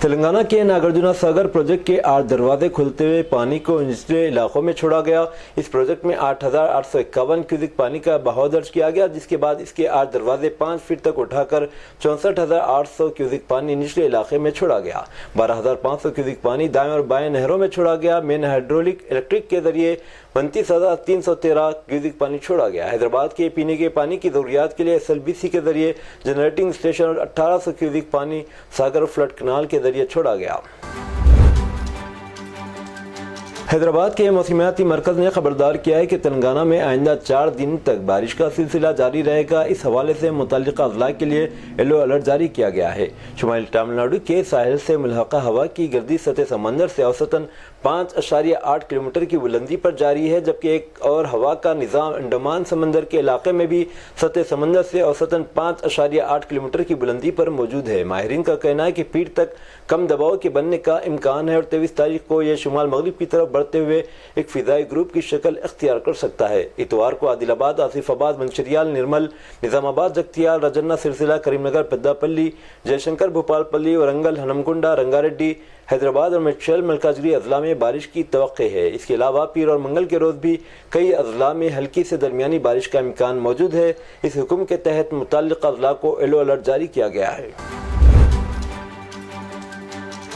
تلنگانہ کے ناگرجنا ساگر پروجیکٹ کے 8 دروازے کھلتے ہوئے پانی کو نچلے علاقوں میں چھوڑا گیا۔ اس پروجیکٹ میں 8,851 کیوسک پانی کا بہاؤ درج کیا گیا، جس کے بعد اس کے 8 دروازے 5 فٹ تک اٹھا کر 64,800 کیوسک پانی نچلے علاقے میں چھوڑا گیا۔ 12,500 کیوسک پانی دائیں اور بائیں نہروں میں چھوڑا گیا۔ مین ہائیڈرولک الیکٹرک کے ذریعے 32,313 کیوسک پانی چھوڑا گیا۔ حیدرآباد کے پینے کے پانی کی ضروریات کے لیے SLBC کے ذریعے جنریٹنگ اسٹیشن اور 1800 کیوسک پانی ساگر فلڈ کنال کے ذریعے چھوڑا گیا۔ حیدرآباد کے موسمیاتی مرکز نے خبردار کیا ہے کہ تلنگانہ میں آئندہ 4 دن تک بارش کا سلسلہ جاری رہے گا۔ اس حوالے سے متعلقہ اضلاع کے لیے یلو الرٹ جاری کیا گیا ہے۔ شمالی تمل ناڈو کے ساحل سے ملحقہ ہوا کی گردی سطح سمندر سے اوسطاً 5.8 کلومیٹر کی بلندی پر جاری ہے، جبکہ ایک اور ہوا کا نظام انڈمان سمندر کے علاقے میں بھی سطح سمندر سے اوسطاً 5.8 کلومیٹر کی بلندی پر موجود ہے۔ ماہرین کا کہنا ہے کہ پیر تک کم دباؤ کے بننے کا امکان ہے اور 23 تاریخ کو یہ شمال مغرب کی طرف بڑھتے ہوئے ایک فضائی گروپ کی شکل اختیار کر سکتا ہے۔ اتوار کو عادل آباد، آصف آباد، منچریال، نرمل، نظام آباد، جگتیال، راجنہ سلسلہ، کریم نگر، پدہ پلی، جے شنکر، بھوپال پلی، ورنگل، ہنمکنڈا، رنگاریڈی، حیدرآباد اور میڈچل ملکاجگیری اضلاع میں بارش کی توقع ہے۔ اس کے علاوہ پیر اور منگل کے روز بھی کئی اضلاع میں ہلکی سے درمیانی بارش کا امکان موجود ہے۔ اس حکم کے تحت متعلقہ اضلاع کو یلو الرٹ جاری کیا گیا ہے۔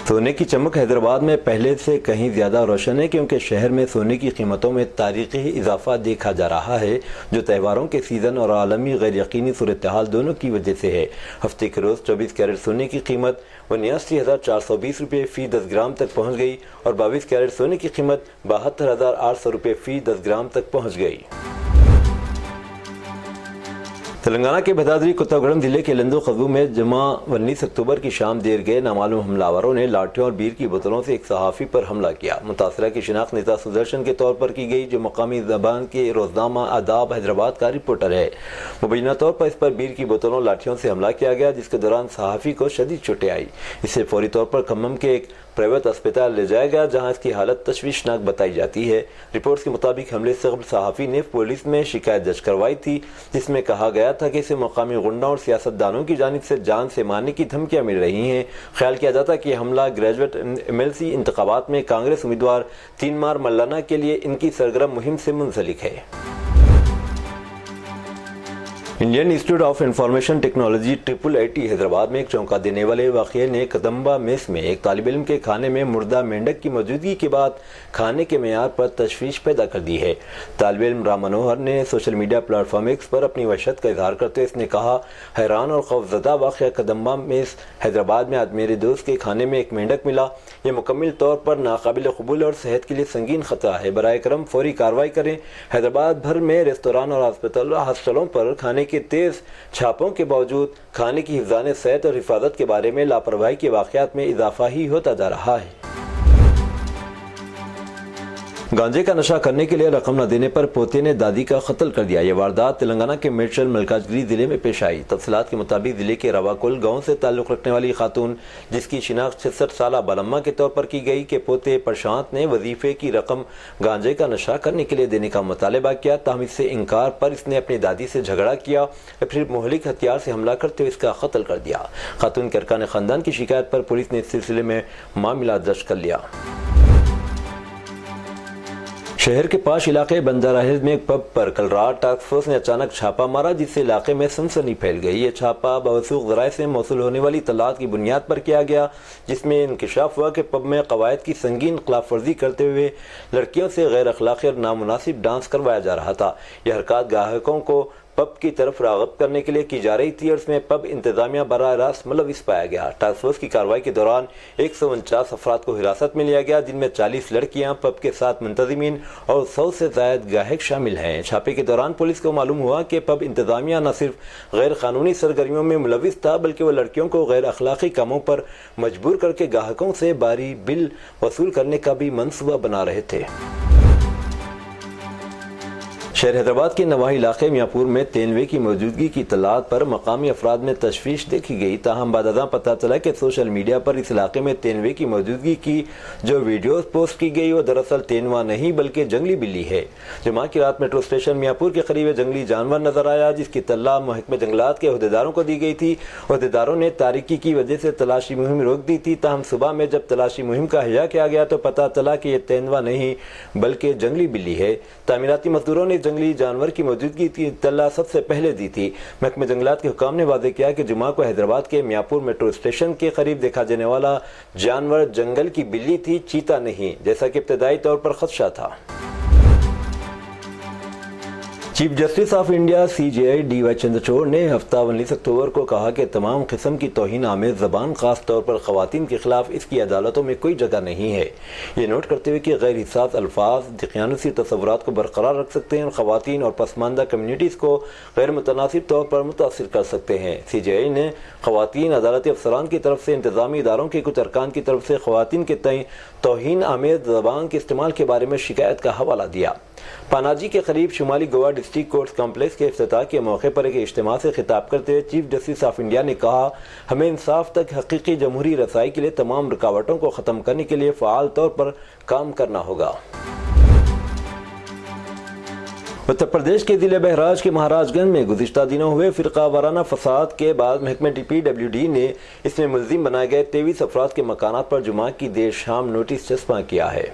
سونے کی چمک حیدرآباد میں پہلے سے کہیں زیادہ روشن ہے، کیونکہ شہر میں سونے کی قیمتوں میں تاریخی اضافہ دیکھا جا رہا ہے، جو تہواروں کے سیزن اور عالمی غیر یقینی صورتحال دونوں کی وجہ سے ہے۔ ہفتے کے روز 24 کیرٹ سونے کی قیمت 79,420 روپے فی 10 گرام تک پہنچ گئی اور 22 کیرٹ سونے کی قیمت 72,800 روپے فی 10 گرام تک پہنچ گئی۔ تلنگانہ کے بھدادری کتاگڑم ضلع کے لندو قصبوں میں جمعہ 19 اکتوبر کی شام دیر گئے نامعلوم حملہ آوروں نے لاٹھیوں اور بیر کی بوتلوں سے ایک صحافی پر حملہ کیا۔ متاثرہ کی شناخت نیتا سدرشن کے طور پر کی گئی، جو مقامی زبان کے روزنامہ آداب حیدرآباد کا رپورٹر ہے۔ مبینہ طور پر اس پر بیر کی بوتلوں لاٹھیوں سے حملہ کیا گیا، جس کے دوران صحافی کو شدید چوٹیں آئی۔ اسے فوری طور پر کھمم کے ایک پرائیویٹ اسپتال لے جایا گیا، جہاں اس کی حالت تشویشناک بتائی جاتی ہے۔ رپورٹس کے مطابق حملے سے قبل صحافی نے پولیس میں شکایت درج کروائی تھی، جس میں کہا گیا تھا کہ اسے مقامی غنڈوں اور سیاستدانوں کی جانب سے جان سے مارنے کی دھمکیاں مل رہی ہیں۔ خیال کیا جاتا ہے کہ یہ حملہ گریجویٹ MLC انتخابات میں کانگریس امیدوار تینمار ملانہ کے لیے ان کی سرگرم مہم سے منسلک ہے۔ انڈین انسٹی ٹیوٹ of information technology IIIT Hyderabad میں ایک چونکا دینے والے واقعے نے کدمبا میس میں ایک طالب علم کے کھانے میں مردہ مینڈک کی موجودگی کے بعد کھانے کے معیار پر تشویش پیدا کر دی ہے۔ طالب علم رام منوہر نے social media platform X پر اپنی وحشت کا اظہار کرتے ہوئے اس نے کہا، حیران اور خوفزدہ واقعہ کدمبا میس حیدرآباد میں آج میرے دوست کے کھانے میں ایک مینڈک ملا۔ یہ مکمل طور پر ناقابل قبول اور صحت کے لیے سنگین خطرہ ہے۔ براہ کرم فوری کارروائی کریں۔ حیدرآباد بھر میں ریستوران اور ہاسپٹلوں پر کھانے کے تیز چھاپوں کے باوجود کھانے کی حفظان صحت اور حفاظت کے بارے میں لاپرواہی کے واقعات میں اضافہ ہی ہوتا جا رہا ہے۔ گانجے کا نشہ کرنے کے لیے رقم نہ دینے پر پوتے نے دادی کا قتل کر دیا۔ یہ واردات تلنگانہ کے میڈچل ملکاجگیری ضلع میں پیش آئی۔ تفصیلات کے مطابق ضلع کے رواکل گاؤں سے تعلق رکھنے والی خاتون، جس کی شناخت 66 سالہ بالامہ کے طور پر کی گئی، کے پوتے پرشانت نے وظیفے کی رقم گانجے کا نشہ کرنے کے لیے دینے کا مطالبہ کیا، تاہم اس سے انکار پر اس نے اپنی دادی سے جھگڑا کیا اور پھر مہلک ہتھیار سے حملہ کرتے ہوئے اس کا قتل کر دیا۔ خاتون کے ارکان خاندان کی شکایت پر پولیس نے اس سلسلے میں معاملہ درج کر لیا۔ شہر کے پاش علاقے بنجارہ ہلز میں ایک پب پر کل رات ٹاسک فورس نے اچانک چھاپا مارا، جس سے علاقے میں سنسنی پھیل گئی۔ یہ چھاپا موثوق ذرائع سے موصول ہونے والی اطلاعات کی بنیاد پر کیا گیا، جس میں انکشاف ہوا کہ پب میں قواعد کی سنگین خلاف ورزی کرتے ہوئے لڑکیوں سے غیر اخلاقی اور نامناسب ڈانس کروایا جا رہا تھا۔ یہ حرکات گاہکوں کو پب کی طرف راغب کرنے کے لیے کی جا رہی تھی اور اس میں پب انتظامیہ براہ راست ملوث پایا گیا۔ ٹاسک فورس کی کارروائی کے دوران 149 افراد کو حراست میں لیا گیا، جن میں 40 لڑکیاں، پب کے 7 منتظمین اور 100 سے زائد گاہک شامل ہیں۔ چھاپے کے دوران پولیس کو معلوم ہوا کہ پب انتظامیہ نہ صرف غیر قانونی سرگرمیوں میں ملوث تھا، بلکہ وہ لڑکیوں کو غیر اخلاقی کاموں پر مجبور کر کے گاہکوں سے باری بل وصول کرنے کا بھی منصوبہ بنا رہے تھے۔ شہر حیدرآباد کے نواحی علاقے میاں میں تینوے کی موجودگی کی اطلاعات پر مقامی افراد میں تشویش دیکھی گئی، تاہم بعد ازاں پتہ چلا کہ سوشل میڈیا پر اس علاقے میں تینوے کی موجودگی کی جو ویڈیوز پوسٹ کی گئی وہ دراصل تینوا نہیں بلکہ جنگلی بلی ہے۔ جمعہ کی رات میٹرو اسٹیشن میاں کے قریب جنگلی جانور نظر آیا، جس کی اطلاع محکمہ جنگلات کے عہدیداروں کو دی گئی تھی۔ عہدیداروں نے تاریکی کی وجہ سے تلاشی مہم روک دی تھی، تاہم صبح میں جب تلاشی مہم کا احیا کیا گیا تو پتہ چلا کہ یہ تینوا نہیں بلکہ جنگلی بلی ہے۔ تعمیراتی مزدوروں نے جنگلی جانور کی موجودگی کی اطلاع سب سے پہلے دی تھی۔ محکمہ جنگلات کے حکام نے واضح کیا کہ جمعہ کو حیدرآباد کے میاں میٹرو اسٹیشن کے قریب دیکھا جانے والا جانور جنگل کی بلی تھی، چیتا نہیں، جیسا کہ ابتدائی طور پر خدشہ تھا۔ Chief justice of India CJI DY Chandrachud نے ہفتہ 19 اکتوبر کو کہا کہ تمام قسم کی توہین آمیز زبان، خاص طور پر خواتین کے خلاف اس کی عدالتوں میں کوئی جگہ نہیں ہے۔ یہ نوٹ کرتے ہوئے کہ غیر حساس الفاظ دقیانوسی تصورات کو برقرار رکھ سکتے ہیں اور خواتین اور پسماندہ کمیونٹیز کو غیر متناسب طور پر متاثر کر سکتے ہیں۔ CJI نے خواتین عدالتی افسران کی طرف سے انتظامی اداروں کے کچھ ارکان کی طرف سے خواتین کے تئیں توہین آمیز زبان کے استعمال کے بارے میں شکایت کا حوالہ دیا۔ پاناجی کے قریب شمالی گوا ڈسٹرکٹ کورٹس کمپلیکس کے افتتاح کے موقع پر ایک اجتماع سے خطاب کرتے ہوئے چیف جسٹس آف انڈیا نے کہا، ہمیں انصاف تک حقیقی جمہوری رسائی کے لیے تمام رکاوٹوں کو ختم کرنے کے لیے فعال طور پر کام کرنا ہوگا۔ اتر پردیش کے ضلع بہراج کے مہاراج گنج میں گزشتہ دنوں ہوئے فرقہ وارانہ فساد کے بعد محکمہ PWD نے اس میں ملزم بنائے گئے 23 افراد کے مکانات پر جمعہ کی دیر شام نوٹس چسپاں کیا ہے۔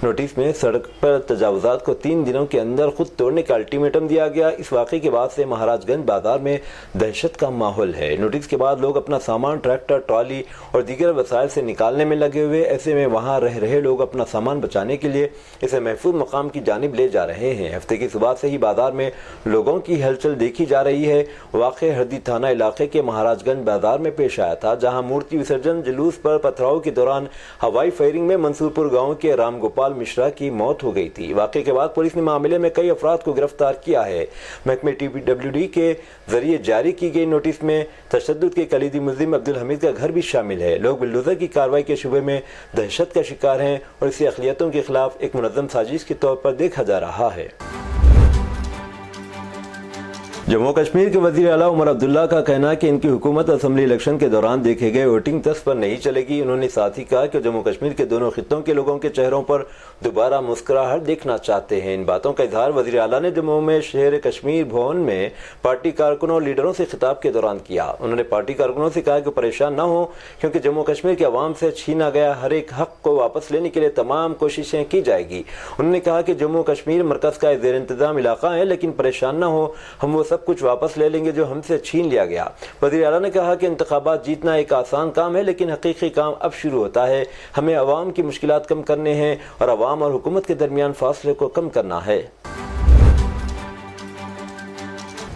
نوٹس میں سڑک پر تجاوزات کو 3 دنوں کے اندر خود توڑنے کا الٹیمیٹم دیا گیا۔ اس واقعے کے بعد سے مہاراج گنج بازار میں دہشت کا ماحول ہے۔ نوٹس کے بعد لوگ اپنا سامان ٹریکٹر، ٹرالی اور دیگر وسائل سے نکالنے میں لگے ہوئے، ایسے میں وہاں رہ رہے لوگ اپنا سامان بچانے کے لیے اسے محفوظ مقام کی جانب لے جا رہے ہیں۔ ہفتے کی صبح سے ہی بازار میں لوگوں کی ہلچل دیکھی جا رہی ہے۔ واقع ہردی تھانہ علاقے کے مہاراج گنج بازار میں پیش آیا تھا، جہاں مورتی وسرجن جلوس پر پتھراؤ کے دوران ہوائی فائرنگ میں منصور پور گاؤں کے رام گوپال مشرا کی موت ہو گئی تھی۔ واقعے کے بعد پولیس نے معاملے میں کئی افراد کو گرفتار کیا ہے۔ محکمہ PWD کے ذریعے جاری کی گئی نوٹس میں تشدد کے کلیدی ملزم عبدالحمید کا گھر بھی شامل ہے۔ لوگ بلڈوزر کی کارروائی کے شبے میں دہشت کا شکار ہیں اور اسے اقلیتوں کے خلاف ایک منظم سازش کے طور پر دیکھا جا رہا ہے۔ جموں کشمیر کے وزیر اعلیٰ عمر عبداللہ کا کہنا ہے کہ ان کی حکومت اسمبلی الیکشن کے دوران دیکھے گئے ووٹنگ ٹیسٹ پر نہیں چلے گی۔ انہوں نے ساتھ ہی کہا کہ جموں کشمیر کے دونوں خطوں کے لوگوں کے چہروں پر دوبارہ مسکراہٹ دیکھنا چاہتے ہیں۔ ان باتوں کا اظہار وزیر اعلیٰ نے جموں میں شہر کشمیر بھون میں پارٹی کارکنوں اور لیڈروں سے خطاب کے دوران کیا۔ انہوں نے پارٹی کارکنوں سے کہا کہ پریشان نہ ہوں، کیونکہ جموں کشمیر کے عوام سے چھینا گیا ہر ایک حق کو واپس لینے کے لیے تمام کوششیں کی جائے گی۔ انہوں نے کہا کہ جموں کشمیر مرکز کا زیر انتظام علاقہ ہے، لیکن پریشان نہ ہو، ہم وہ سب کچھ واپس لے لیں گے جو ہم سے چھین لیا گیا۔ وزیر اعلیٰ نے کہا کہ انتخابات جیتنا ایک آسان کام ہے، لیکن حقیقی کام اب شروع ہوتا ہے۔ ہمیں عوام کی مشکلات کم کرنے ہیں اور عوام اور حکومت کے درمیان فاصلے کو کم کرنا ہے۔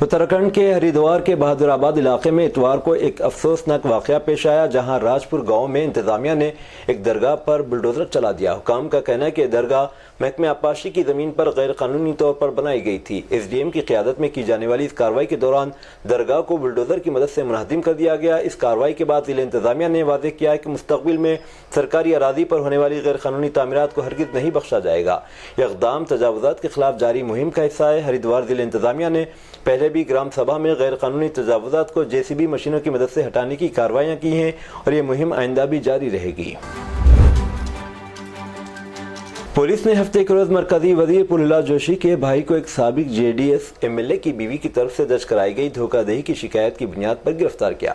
اتراکھنڈ کے ہریدوار کے بہادر آباد علاقے میں اتوار کو ایک افسوسناک واقعہ پیش آیا، جہاں راجپور گاؤں میں انتظامیہ نے ایک درگاہ پر بلڈوزر چلا دیا۔ حکام کا کہنا ہے کہ درگاہ محکمہ آبپاشی کی زمین پر غیر قانونی طور پر بنائی گئی تھی۔ SDM کی قیادت میں کی جانے والی اس کارروائی کے دوران درگاہ کو بلڈوزر کی مدد سے منہدم کر دیا گیا۔ اس کارروائی کے بعد ضلع انتظامیہ نے واضح کیا ہے کہ مستقبل میں سرکاری اراضی پر ہونے والی غیر قانونی تعمیرات کو ہرگز نہیں بخشا جائے گا۔ یہ اقدام تجاوزات کے خلاف جاری مہم کا حصہ ہے۔ ہریدوار ضلع انتظامیہ نے پہلے بھی گرام سبھا میں غیر قانونی تجاوزات کو JCB مشینوں کی مدد سے ہٹانے کی کارروائیاں کی ہیں اور یہ مہم آئندہ بھی جاری رہے گی۔ پولیس نے ہفتے کے روز مرکزی وزیر پرہلاد جوشی کے بھائی کو ایک سابق JDS MLA کی بیوی کی طرف سے درج کرائی گئی دھوکہ دہی کی شکایت کی بنیاد پر گرفتار کیا۔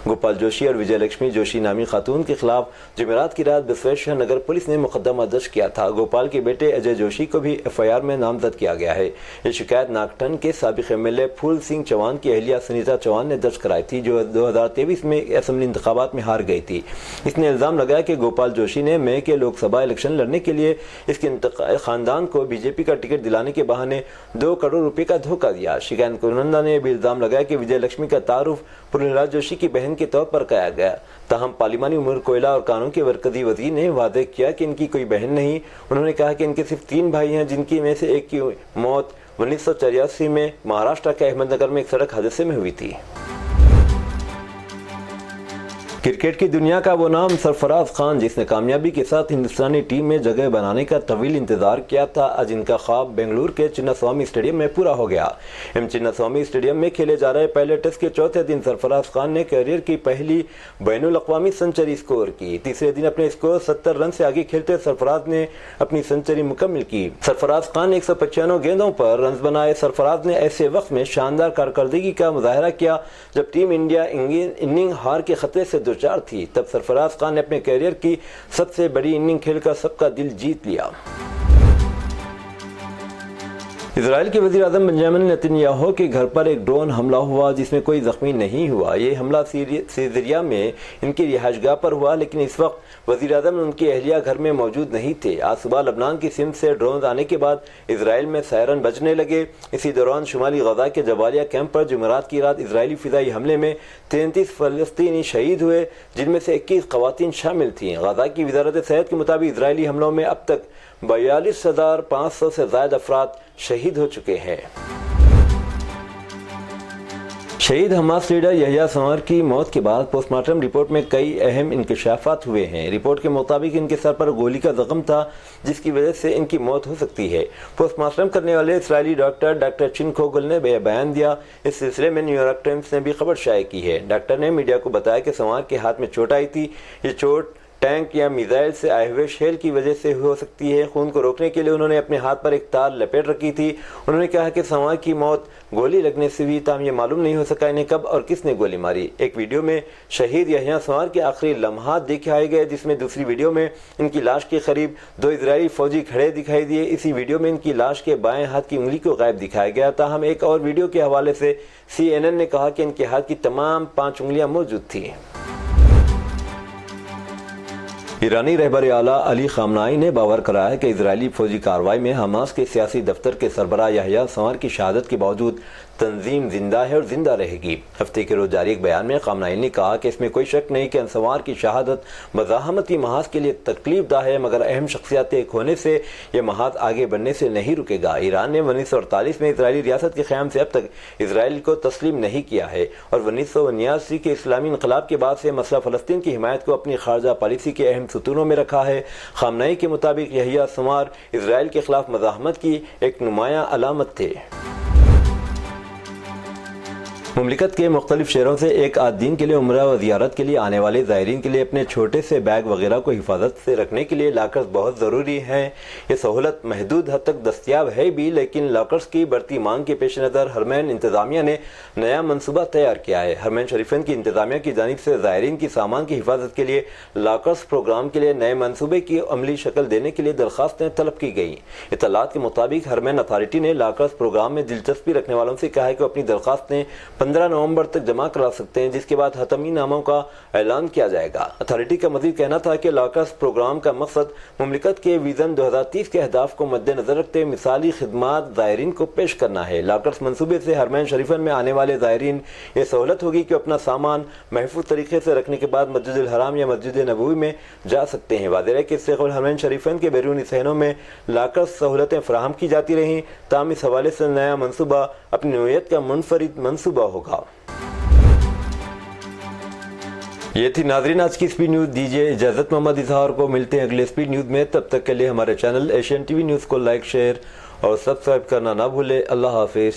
گوپال جوشی اور وجے لکشمی جوشی نامی خاتون کے خلاف جمعرات کی رات بسویشور نگر پولیس نے مقدمہ درج کیا تھا۔ گوپال کے بیٹے اجے جوشی کو بھی FIR میں نامزد کیا گیا ہے۔ یہ شکایت ناگٹن کے سابق MLA پھول سنگھ چوہان کی اہلیہ سنیتا چوہان نے درج کرائی تھی، جو 2023 میں اسمبلی انتخابات میں ہار گئی تھی۔ اس نے الزام لگایا کہ گوپال جوشی نے مئی کے لوک سبھا الیکشن لڑنے کے لیے اس کے خاندان کو BJP کا ٹکٹ دلانے کے بہانے 2 کروڑ روپے کا دھوکہ دیا۔ شکایت کنندہ نے بھی الزام لگایا کہ وجے لکشمی کا تعارف پرہلاد جوشی کی بہن کے طور پر کیا گیا، تاہم پارلیمانی امور کوئلہ اور قانون کے مرکزی وزیر نے واضح کیا کہ ان کی کوئی بہن نہیں۔ انہوں نے کہا کہ ان کے صرف 3 بھائی ہیں، جن کی میں سے ایک کی موت 1984 میں مہاراشٹر کے احمد نگر میں ایک سڑک حادثے میں ہوئی تھی۔ کرکٹ کی دنیا کا وہ نام سرفراز خان جس نے کامیابی کے ساتھ ہندوستانی ٹیم میں جگہ بنانے کا طویل انتظار کیا تھا، آج ان کا خواب بنگلور کے چنا سوامی اسٹیڈیم میں پورا ہو گیا۔ چنا سوامی اسٹیڈیم میں کھیلے جا رہے پہلے ٹیسٹ کے چوتھے دن سرفراز خان نے کیریئر کی پہلی بین الاقوامی سنچری سکور کی۔ تیسرے دن اپنے سکور 70 رن سے آگے کھیلتے سرفراز نے اپنی سنچری مکمل کی۔ سرفراز خان نے 195 گیندوں پر رنز بنائے۔ سرفراز نے ایسے وقت میں شاندار کارکردگی کا مظاہرہ کیا جب ٹیم انڈیا اننگ ہار کے خطرے سے دوچار تھی، تب سرفراز خان نے اپنے کیریئر کی سب سے بڑی اننگ کھیل کر سب کا دل جیت لیا۔ اسرائیل کے وزیر اعظم بنجامن نیتن یاہو کے گھر پر ایک ڈرون حملہ ہوا جس میں کوئی زخمی نہیں ہوا۔ یہ حملہ سیزریا میں ان کی رہائش گاہ پر ہوا، لیکن اس وقت وزیر اعظم اور ان کی اہلیہ گھر میں موجود نہیں تھے۔ آج صبح لبنان کی سمت سے ڈرون آنے کے بعد اسرائیل میں سائرن بجنے لگے۔ اسی دوران شمالی غزہ کے جبالیہ کیمپ پر جمعرات کی رات اسرائیلی فضائی حملے میں 33 فلسطینی شہید ہوئے، جن میں سے 21 خواتین شامل تھیں۔ غزہ کی وزارت صحت کے مطابق اسرائیلی حملوں میں اب تک 42,500 سے زائد افراد شہید ہو چکے ہیں۔ شہید حماس لیڈر یحییٰ سنوار کی موت کے بعد پوسٹ مارٹم رپورٹ میں کئی اہم انکشافات ہوئے ہیں۔ رپورٹ کے مطابق ان کے سر پر گولی کا زخم تھا جس کی وجہ سے ان کی موت ہو سکتی ہے۔ پوسٹ مارٹم کرنے والے اسرائیلی ڈاکٹر چن کوگل نے بیان دیا۔ اس سلسلے میں نیو یارک ٹائمز نے بھی خبر شائع کی ہے۔ ڈاکٹر نے میڈیا کو بتایا کہ سنوار کے ہاتھ میں چوٹ آئی تھی۔ یہ چوٹ ٹینک یا میزائل سے آئے ہوئے شیل کی وجہ سے ہو سکتی ہے۔ خون کو روکنے کے لیے انہوں نے اپنے ہاتھ پر ایک تار لپیٹ رکھی تھی۔ انہوں نے کہا کہ سنوار کی موت گولی لگنے سے ہوئی، تاہم یہ معلوم نہیں ہو سکا انہیں کب اور کس نے گولی ماری۔ ایک ویڈیو میں شہید یحییٰ سنوار کے آخری لمحات دکھائے گئے، جس میں دوسری ویڈیو میں ان کی لاش کے قریب 2 اسرائیلی فوجی کھڑے دکھائی دیے۔ اسی ویڈیو میں ان کی لاش کے بائیں ہاتھ کی انگلی کو غائب دکھایا گیا، تاہم ایک اور ویڈیو کے حوالے سے CNN نے کہا کہ ان کے ہاتھ کی تمام 5 انگلیاں موجود تھیں۔ ایرانی رہبر اعلیٰ علی خامنائی نے باور کرایا کہ اسرائیلی فوجی کارروائی میں حماس کے سیاسی دفتر کے سربراہ یحییٰ سنوار کی شہادت کے باوجود تنظیم زندہ ہے اور زندہ رہے گی۔ ہفتے کے روز جاری ایک بیان میں خامنائی نے کہا کہ اس میں کوئی شک نہیں کہ سنوار کی شہادت مزاحمتی محاذ کے لیے تکلیف دہ ہے، مگر اہم شخصیات ایک ہونے سے یہ محاذ آگے بڑھنے سے نہیں رکے گا۔ ایران نے 1948 میں اسرائیلی ریاست کے قیام سے اب تک اسرائیل کو تسلیم نہیں کیا ہے اور 1979 کے اسلامی انقلاب کے بعد سے مسئلہ فلسطین کی حمایت کو اپنی خارجہ پالیسی کے اہم ستونوں میں رکھا ہے۔ خامنائی کے مطابق یحییٰ سنوار اسرائیل کے خلاف مزاحمت کی ایک نمایاں علامت تھے۔ مملکت کے مختلف شہروں سے ایک آدھ دن کے لیے عمرہ و زیارت کے لیے آنے والے زائرین کے لیے اپنے چھوٹے سے بیگ وغیرہ کو حفاظت سے رکھنے کے لیے لاکرز بہت ضروری ہیں۔ یہ سہولت محدود حد تک دستیاب ہے بھی، لیکن لاکرز کی بڑھتی مانگ کے پیش نظر حرمین انتظامیہ نے نیا منصوبہ تیار کیا ہے۔ حرمین شریفین کی انتظامیہ کی جانب سے زائرین کی سامان کی حفاظت کے لیے لاکرز پروگرام کے لیے نئے منصوبے کی عملی شکل دینے کے لیے درخواستیں طلب کی گئیں۔ اطلاعات کے مطابق حرمین اتھارٹی نے لاکرز پروگرام میں دلچسپی رکھنے والوں سے کہا ہے کہ وہ اپنی درخواستیں 15 نومبر تک جمع کرا سکتے ہیں، جس کے بعد حتمی ناموں کا اعلان کیا جائے گا۔ اتھارٹی کا مزید کہنا تھا کہ لاکرز پروگرام کا مقصد مملکت کے ویژن 2030 کے اہداف کو مد نظر رکھتے ہوئے مثالی خدمات زائرین کو پیش کرنا ہے۔ لاکرز منصوبے سے حرمین شریفین میں آنے والے زائرین یہ سہولت ہوگی کہ اپنا سامان محفوظ طریقے سے رکھنے کے بعد مسجد الحرام یا مسجد نبوی میں جا سکتے ہیں۔ واضح ہے کہ اس سے قبل حرمین شریفین کے بیرونی صحنوں میں لاکرز سہولتیں فراہم کی جاتی رہیں، تاہم اس حوالے سے نیا منصوبہ اپنی نوعیت کا منفرد منصوبہ ہوگا۔ یہ تھی ناظرین آج کی سپیڈ نیوز۔ دیجیے اجازت محمد اظہار کو، ملتے ہیں اگلے سپیڈ نیوز میں، تب تک کے لیے ہمارے channel Asian T V news کو لائک، شیئر اور سبسکرائب کرنا نہ بھولے۔ اللہ حافظ۔